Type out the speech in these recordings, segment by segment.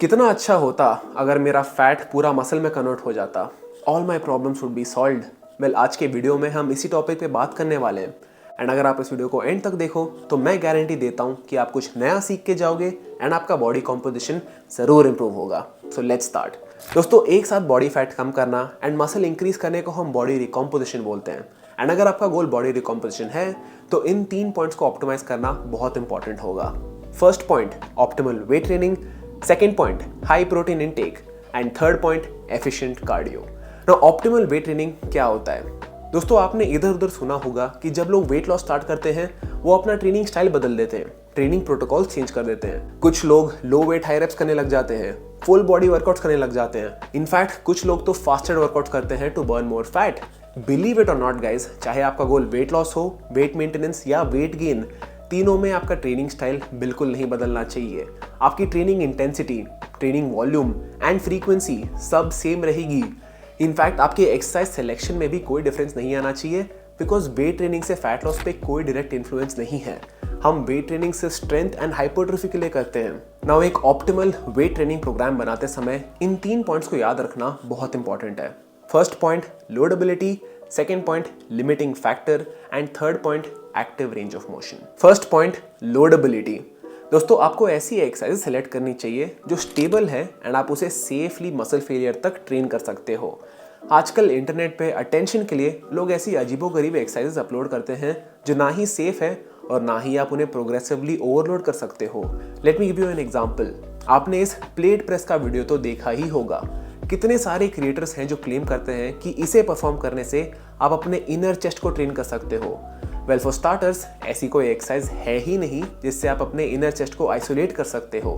कितना अच्छा होता अगर मेरा फैट पूरा मसल में कन्वर्ट हो जाता। All my problems would be solved. Well, आज के वीडियो में हम इसी टॉपिक पे बात करने वाले हैं। एंड अगर आप इस वीडियो को एंड तक देखो तो मैं गारंटी देता हूँ कि आप कुछ नया सीख के जाओगे एंड आपका बॉडी कॉम्पोजिशन ज़रूर इंप्रूव होगा। So let's start. दोस्तों, एक साथ बॉडी फैट कम करना एंड मसल इंक्रीज करने को हम बॉडी रिकॉम्पोजिशन बोलते हैं। एंड अगर आपका गोल बॉडी रिकॉम्पोजिशन है तो इन 3 पॉइंट्स को ऑप्टिमाइज करना बहुत इंपॉर्टेंट होगा। First point, optimal weight training. Second point, high protein intake. And third point, efficient cardio. Now, optimal weight training क्या होता है? दोस्तों, आपने इधर उधर सुना होगा कि जब लोग वेट लॉस स्टार्ट करते हैं वो अपना ट्रेनिंग स्टाइल बदल देते हैं, ट्रेनिंग प्रोटोकॉल चेंज कर देते हैं। कुछ लोग लो वेट हाई रेप्स करने लग जाते हैं, फुल बॉडी वर्कआउट्स करने लग जाते हैं। इनफैक्ट कुछ लोग तो फास्टेड वर्कआउट्स करते हैं to burn more fat. Believe it और नॉट गाइज, चाहे आपका गोल वेट लॉस हो, वेट मेंटेनेंस या वेट गेन, तीनों में आपका ट्रेनिंग स्टाइल बिल्कुल नहीं बदलना चाहिए। आपकी training intensity, training volume and frequency सब सेम रहेगी। इनफैक्ट आपके एक्सरसाइज सिलेक्शन में भी कोई डिफरेंस नहीं आना चाहिए, बिकॉज वेट ट्रेनिंग से फैट लॉस पे कोई डायरेक्ट इन्फ्लुएंस नहीं है। हम वेट ट्रेनिंग से स्ट्रेंथ एंड हाइपरट्रोफी के लिए करते हैं। नाउ, एक ऑप्टिमल वेट ट्रेनिंग प्रोग्राम बनाते समय इन 3 पॉइंट्स को याद रखना बहुत इंपॉर्टेंट है। First point, loadability. Second point, limiting factor. And third point, active range of motion. First point, loadability. दोस्तों, आपको ऐसी एक्सरसाइज सेलेक्ट करनी चाहिए जो स्टेबल है एंड आप उसे सेफली मसल फेलियर तक ट्रेन कर सकते हो। आजकल इंटरनेट पे अटेंशन के लिए लोग ऐसी अजीबोगरीब एक्सरसाइजेस अपलोड करते हैं जो ना ही सेफ है और ना ही आप उन्हें प्रोग्रेसिवली ओवरलोड कर सकते हो। Let me give you an example. आपने इस प्लेट प्रेस का वीडियो तो देखा ही होगा। कितने सारे क्रिएटर्स हैं जो क्लेम करते हैं कि इसे परफॉर्म करने से आप अपने इनर चेस्ट को ट्रेन कर सकते हो। वेल, फॉर स्टार्टर्स, ऐसी कोई एक्सरसाइज है ही नहीं जिससे आप अपने इनर चेस्ट को आइसोलेट कर सकते हो।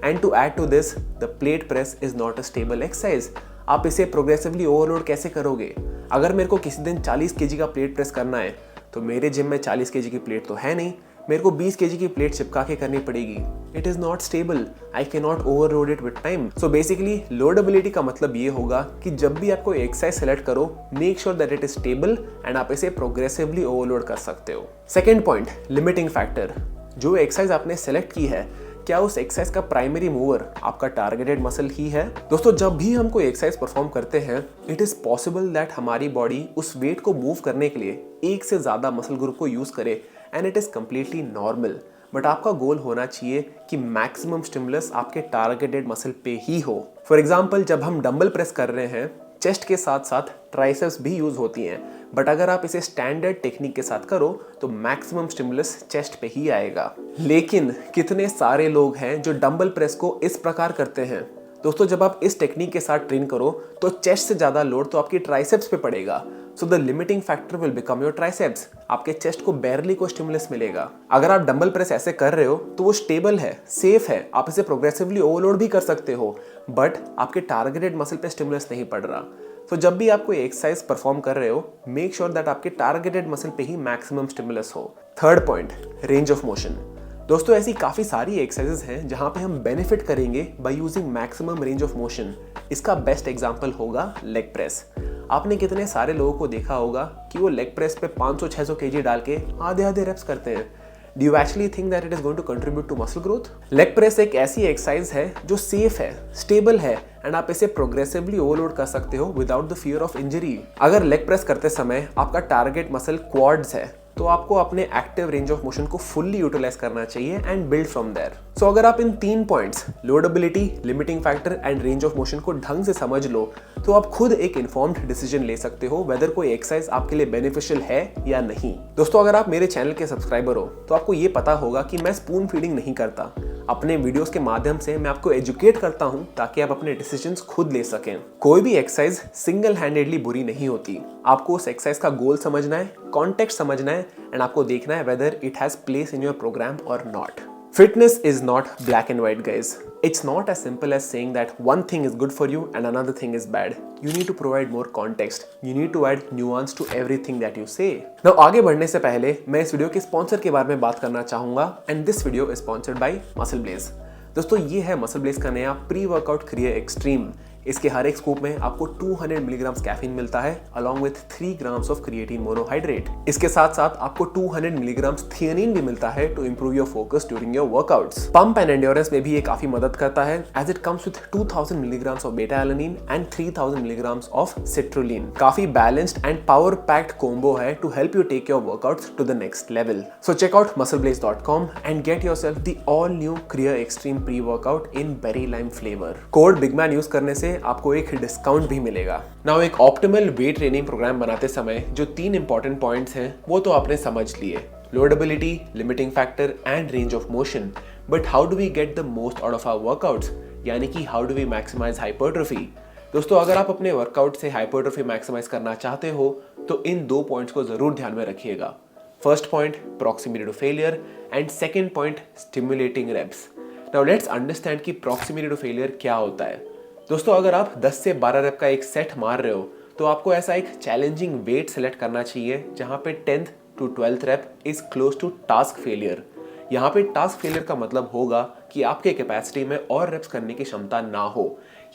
And to add to this, the plate press is not a stable exercise. आप इसे प्रोग्रेसिवली ओवरलोड कैसे करोगे? अगर मेरे को किसी दिन 40 केजी का प्लेट प्रेस करना है तो मेरे जिम में 40 केजी की प्लेट तो है नहीं, मेरे को 20 केजी की प्लेट चिपका के करनी पड़ेगी। It is not stable, I can not overload it with time. So basically loadability का मतलब ये होगा कि जब भी आप कोई एक्सरसाइज सेलेक्ट करो, make sure that it is stable and आप इसे प्रोग्रेसिवली ओवरलोड कर सकते हो। Second point, limiting factor. जो एक्सरसाइज आपने सेलेक्ट की है, क्या उस एक्सरसाइज का प्राइमरी मूवर आपका टारगेटेड मसल ही है? दोस्तों, जब भी हम कोई एक्सरसाइज परफॉर्म करते हैं, इट इज पॉसिबल दैट हमारी बॉडी उस वेट को मूव करने के लिए एक से ज्यादा मसल ग्रुप को यूज करे and it is completely normal. But आपका गोल होना चाहिए कि मैक्सिमम स्टिमुलस आपके टारगेटेड मसल पे ही हो। फॉर एग्जाम्पल, जब हम डंबल प्रेस कर रहे हैं, चेस्ट के साथ साथ ट्राइसेप्स भी यूज होती हैं। बट अगर आप इसे स्टैंडर्ड टेक्निक के साथ करो तो मैक्सिमम स्टिमुलस चेस्ट पे ही आएगा। लेकिन कितने सारे लोग हैं जो डंबल प्रेस को इस प्रकार करते हैं? दोस्तों, जब आप इस टेक्निक के साथ ट्रेन करो तो चेस्ट से ज्यादा लोड तो आपकी ट्राइसेप्स पे पड़ेगा। So the limiting factor will become your triceps. आपके चेस्ट को बैरली को स्टिमुलस मिलेगा। अगर आप डंबल प्रेस ऐसे कर रहे हो तो वो स्टेबल है, सेफ है, आप इसे प्रोग्रेसिवली ओवरलोड भी कर सकते हो, बट आपके टारगेटेड मसल पे स्टिमुलस नहीं पड़ रहा। तो जब भी आप कोई एक्सरसाइज परफॉर्म कर रहे हो, मेक श्योर दैट आपके टारगेटेड मसल पे ही मैक्सिमम स्टिमुलस हो। Third point, range of motion. दोस्तों, ऐसी काफी सारी एक्सरसाइजेस हैं जहां पे हम बेनिफिट करेंगे by using maximum range of motion. इसका बेस्ट एग्जांपल होगा लेग प्रेस। आपने कितने सारे लोगों को देखा होगा कि वो लेग प्रेस पे 500-600 केजी डाल के आधे आधे रेप्स करते हैं। Do you actually think that it is going to contribute to muscle growth? Leg press एक ऐसी एक्सरसाइज है जो सेफ है, स्टेबल है एंड आप इसे प्रोग्रेसिवली ओवरलोड कर सकते हो without the fear of injury. अगर लेग प्रेस करते समय आपका टारगेट मसल क्वाड्स है तो आपको अपने एक्टिव रेंज ऑफ मोशन को फुल्ली यूटिलाइज करना चाहिए and build from there. So अगर आप इन 3 points, loadability, limiting factor and range of motion को ढंग से समझ लो तो आप खुद एक इन्फॉर्म्ड डिसीजन ले सकते हो वेदर कोई एक्सरसाइज आपके लिए बेनिफिशियल है या नहीं। दोस्तों, अगर आप मेरे चैनल के सब्सक्राइबर हो तो आपको ये पता होगा कि मैं स्पून फीडिंग नहीं करता। अपने वीडियोस के माध्यम से मैं आपको एजुकेट करता हूं ताकि आप अपने डिसीजंस खुद ले सकें। कोई भी एक्सरसाइज सिंगल हैंडेडली बुरी नहीं होती। आपको उस एक्सरसाइज का गोल समझना है, कॉन्टेक्स्ट समझना है एंड आपको देखना है whether it has place in your program और not. Fitness is not black and white, guys. It's not as simple as saying that one thing is good for you and another thing is bad. You need to provide more context. You need to add nuance to everything that you say. Now, आगे बढ़ने से पहले मैं इस video के sponsor के बारे में बात करना चाहूंगा and this video is sponsored by Muscle Blaze. दोस्तों, ये है मसल ब्लेज का नया प्री वर्कआउट क्रिएट एक्सट्रीम। इसके हर एक स्कूप में आपको 200 मिलीग्राम कैफीन मिलता है along with 3 grams of creatine monohydrate। इसके साथ साथ आपको 200 मिलीग्राम थियानिन भी मिलता है to improve your focus during your workouts। Pump and endurance में भी ये काफी मदद करता है as it comes with 2000 milligrams of beta alanine and 3000 milligrams of citrulline। काफी balanced and power packed combo है to help you take your workouts to the next level। So check out muscleblaze.com and get yourself the all new Kriya Extreme pre-workout in berry lime flavor। Code big man use करने से आपको एक discount भी मिलेगा। Now एक optimal weight training programme बनाते समय जो 3 इंपॉर्टेंट पॉइंट्स हैं वो तो आपने समझ लिए, loadability, limiting factor and range of motion. But how do we get the most out of our workouts, यानी कि how do we maximise hypertrophy. दोस्तों अगर आप अपने वर्कआउट से हाइपरट्रोफी मैक्सिमाइज करना चाहते हो तो इन 2 पॉइंट्स को जरूर ध्यान में रखिएगा। First point proximity to failure and second point stimulating reps. Now let's understand कि प्रॉक्सिमिटी टू फेलियर क्या होता है। दोस्तों अगर आप 10 से 12 रेप का एक सेट मार रहे हो तो आपको ऐसा एक चैलेंजिंग वेट सेलेक्ट करना चाहिए जहां पे 10th to 12th rep is close to task failure. यहाँ पे टास्क फेलियर का मतलब होगा कि आपके कैपेसिटी में और रेप्स करने की क्षमता ना हो,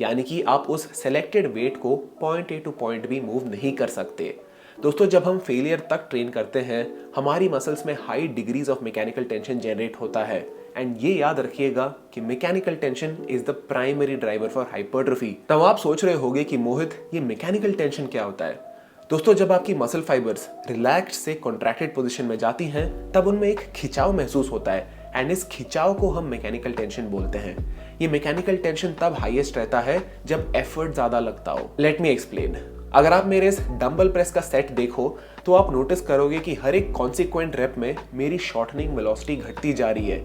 यानी कि आप उस सेलेक्टेड वेट को point A to point B move नहीं कर सकते। दोस्तों जब हम फेलियर तक ट्रेन करते हैं हमारी मसल्स में high degrees of mechanical tension generate होता है एंड ये याद रखिएगा कि mechanical tension is the primary driver for hypertrophy. तब आप सोच रहे होंगे कि मोहित ये मैकेनिकल टेंशन क्या होता है। दोस्तों जब आपकी मसल फाइबर्स रिलैक्स्ड से कॉन्ट्रैक्टेड पोजीशन में जाती हैं तब उनमें एक खिंचाव महसूस होता है एंड इस खिंचाव को हम मैकेनिकल टेंशन बोलते हैं। ये मैकेनिकल टेंशन तब हाईएस्ट रहता है जब एफर्ट ज्यादा लगता हो। Let me explain. अगर आप मेरे इस डंबल प्रेस का सेट देखो तो आप नोटिस करोगे कि हर एक कॉन्सिक्वेंट रेप में मेरी शॉर्टनिंग वेलोसिटी घटती जा रही है,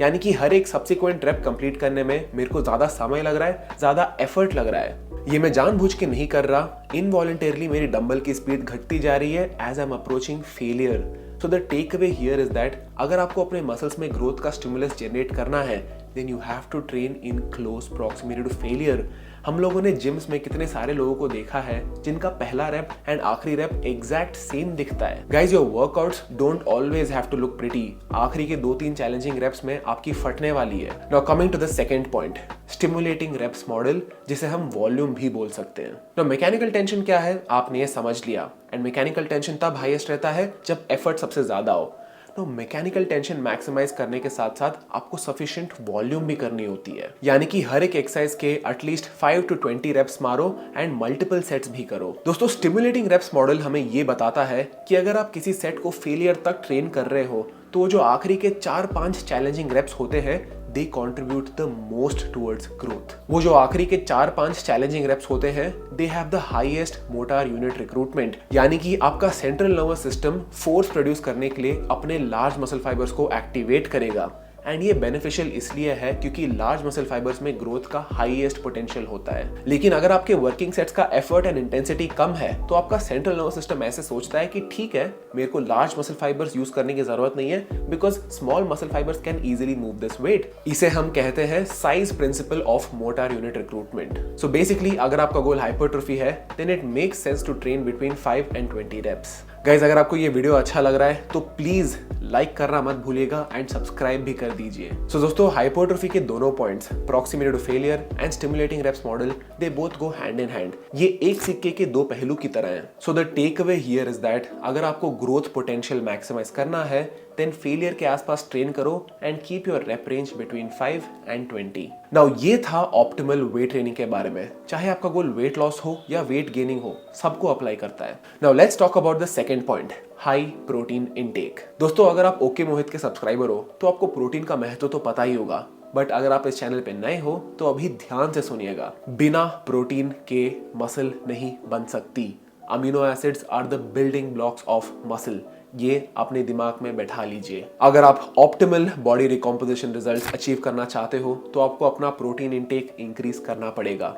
यानी कि हर एक सब्सिक्वेंट रेप कंप्लीट करने में मेरे को ज्यादा समय लग रहा है, ज्यादा एफर्ट लग रहा है। ये मैं जानबूझ के नहीं कर रहा, इनवॉलंटरली मेरी डंबल की स्पीड घटती जा रही है as I am approaching failure. So the take away here is that अगर आपको अपने मसल्स में ग्रोथ का स्टिमुलस जनरेट करना है then you have to train in close proximity to failure. हम लोगों ने जिम्स में कितने सारे लोगों को देखा है जिनका पहला रैप एंड आखिरी रैप एग्जैक्ट सेम दिखता है। Guys your workouts don't always have to look pretty. आखिरी के 2-3 चैलेंजिंग रेप्स में आपकी फटने वाली है। Now coming to the second point, stimulating reps model, जिसे हम वॉल्यूम भी बोल सकते हैं। नाउ मैकेनिकल टेंशन क्या है आपने ये समझ लिया एंड मैकेनिकल टेंशन तब हाईएस्ट रहता है जब एफर्ट सबसे ज्यादा हो। तो मैकेनिकल टेंशन मैक्सिमाइज करने के साथ साथ आपको सफिशिएंट वॉल्यूम भी करनी होती है, यानी कि हर एक एक्सरसाइज के एटलीस्ट 5 to 20 रेप्स मारो एंड मल्टीपल सेट्स भी करो। दोस्तों स्टिमुलेटिंग रेप्स मॉडल हमें ये बताता है कि अगर आप किसी सेट को फेलियर तक ट्रेन कर रहे हो तो जो आखिरी के 4-5 चैलेंजिंग रेप्स होते हैं they contribute the most towards growth। वो जो आखिरी के 4-5 चैलेंजिंग रेप्स होते हैं they have the highest motor unit recruitment, यानी कि आपका central nervous system force produce करने के लिए अपने लार्ज मसल फाइबर्स को एक्टिवेट करेगा। एंड ये बेनिफिशियल इसलिए है क्योंकि लार्ज मसल फाइबर्स में ग्रोथ का हाईएस्ट पोटेंशियल होता है। लेकिन अगर आपके वर्किंग सेट्स का एफर्ट एंड इंटेंसिटी कम है तो आपका सेंट्रल नर्वस सिस्टम ऐसे सोचता है कि ठीक है मेरे को लार्ज मसल फाइबर्स यूज करने की जरूरत नहीं है because small muscle fibres can easily move this weight. इसे हम कहते हैं size principle of motor unit recruitment. So basically अगर आपका गोल हाइपरट्रोफी है then it makes sense to train between 5 and 20 reps. Guys अगर आपको ये वीडियो अच्छा लग रहा है तो प्लीज लाइक करना मत भूलिएगा एंड सब्सक्राइब भी कर दीजिए। सो दोस्तों हाइपरट्रोफी के दोनों points proximity to failure and stimulating reps model they both go hand in hand. ये एक सिक्के के 2 पहलू की तरह हैं। So the take away here is that अगर आपको ग्रोथ पोटेंशियल मैक्सिमाइज करना है देन फेलियर के आसपास ट्रेन करो and keep your rape range between 5 and 20। Now ये था ऑप्टिमल वेट ट्रेनिंग के बारे में। चाहे आपका गोल वेट लॉस हो या वेट गेनिंग हो सबको अप्लाई करता है। Now let's talk about the second point, high protein intake. दोस्तों अगर आप ओके मोहित के सब्सक्राइबर हो तो आपको प्रोटीन का महत्व तो पता ही होगा, बट अगर आप इस चैनल पे नए हो तो अभी ध्यान से सुनिएगा। बिना प्रोटीन के मसल नहीं बन सकती। Amino acids are the building blocks of muscle, ये अपने दिमाग में बैठा लीजिए। अगर आप optimal body recomposition result achieve करना चाहते हो तो आपको अपना प्रोटीन इनटेक इंक्रीज करना पड़ेगा।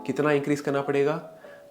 कितना इंक्रीज करना पड़ेगा?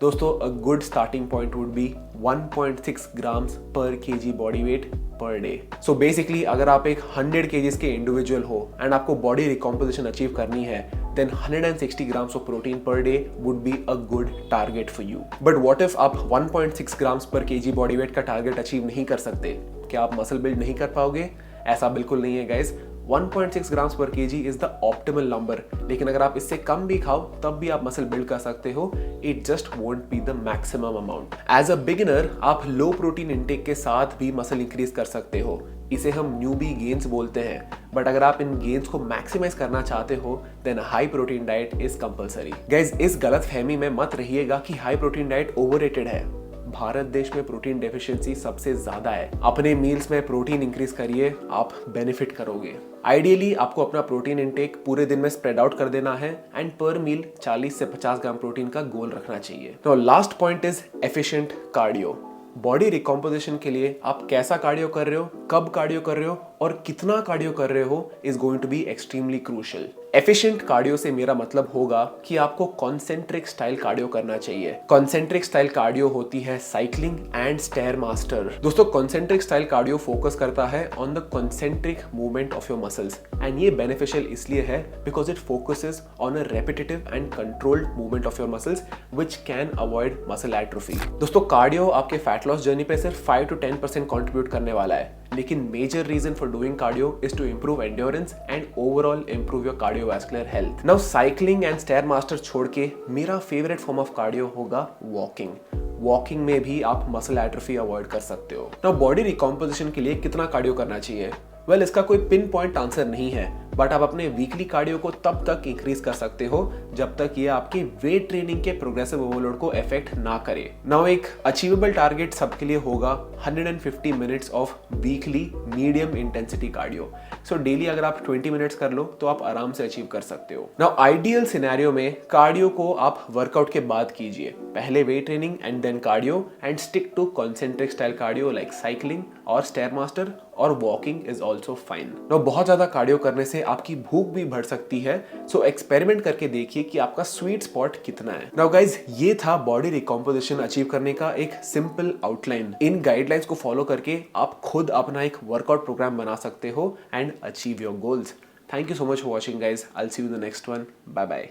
दोस्तों a good starting point would be 1.6 grams per KG body weight per day. So basically अगर आप एक 100 केजीज के इंडिविजुअल हो एंड आपको बॉडी रिकॉम्पोजिशन अचीव करनी है then 160 grams of protein per day would be a good target for you. But what if आप 1.6 grams per kg body weight का टारगेट अचीव नहीं कर सकते? क्या आप मसल बिल्ड नहीं कर पाओगे? ऐसा बिल्कुल नहीं है guys. 1.6 grams per KG is the optimal number, लेकिन अगर आप इससे कम भी खाओ तब भी आप मसल बिल्ड कर सकते हो. It just won't be the maximum amount. As a beginner आप लो प्रोटीन इंटेक के साथ भी मसल इंक्रीज कर सकते हो. इसे हम न्यूबी गेन्स बोलते हैं. बट अगर आप इन गेन्स को मैक्सिमाइज करना चाहते हो then high protein diet is compulsory. Guys, इस गलत फहमी में मत रहिएगा कि हाई प्रोटीन डाइट ओवररेटेड है. भारत देश में प्रोटीन डेफिशिएंसी सबसे ज्यादा है. अपने मील्स में प्रोटीन इंक्रीज करिए, आप बेनिफिट करोगे. आइडियली आपको अपना प्रोटीन इंटेक पूरे दिन में स्प्रेड आउट कर देना है एंड पर मील 40 से 50 ग्राम प्रोटीन का गोल रखना चाहिए. तो last point is efficient cardio. Body recomposition के लिए आप कैसा कार्डियो कर रहे हो, कब कार्डियो कर रहे हो और कितना कार्डियो कर रहे हो is going to be extremely crucial. Efficient cardio से मेरा मतलब होगा कि आपको कॉन्सेंट्रिक स्टाइल कार्डियो करना चाहिए. कॉन्सेंट्रिक स्टाइल कार्डियो होती है साइकिलिंग एंड स्टेयर मास्टर. दोस्तों, कॉन्सेंट्रिक स्टाइल कार्डियो फोकस करता है on the concentric movement of your muscles and ये बेनिफिशियल इसलिए है because it focuses on a repetitive and controlled movement of your muscles which can avoid muscle atrophy. दोस्तों, cardio आपके fat loss journey पे सिर्फ 5 to 10% contribute करने वाला है, लेकिन major reason for doing cardio is to improve endurance and overall improve your cardiovascular health. Now cycling and stair master छोड़ के मेरा फेवरेट फॉर्म ऑफ कार्डियो होगा वॉकिंग. वॉकिंग में भी आप मसल एट्रोफी अवॉइड कर सकते हो. नाउ बॉडी रिकॉम्पोजिशन के लिए कितना कार्डियो करना चाहिए? वेल, इसका कोई पिन पॉइंट आंसर नहीं है, बट आप अपने वीकली कार्डियो को तब तक इंक्रीज कर सकते हो जब तक ये आपके वेट ट्रेनिंग के प्रोग्रेसिव ओवरलोड को इफेक्ट ना करे. नाउ एक अचीवेबल टारगेट सबके लिए होगा 150 minutes of weekly medium intensity cardio. So daily अगर आप 20 मिनट्स कर लो तो आप आराम से अचीव कर सकते हो. नाउ आइडियल सिनेरियो में कार्डियो को आप वर्कआउट के बाद कीजिए. पहले weight training and then cardio and stick to concentric style cardio like cycling और स्टेयर मास्टर और walking is also fine. Now बहुत ज्यादा कार्डियो करने से आपकी भूख भी बढ़ सकती है, सो एक्सपेरिमेंट करके देखिए कि आपका स्वीट स्पॉट कितना है. नाउ गाइज, ये था बॉडी रिकॉम्पोजिशन अचीव करने का एक सिंपल आउटलाइन. इन गाइडलाइंस को फॉलो करके आप खुद अपना एक वर्कआउट प्रोग्राम बना सकते हो and achieve your goals. Thank you so much for watching guys. I will see you in the next one. Bye bye.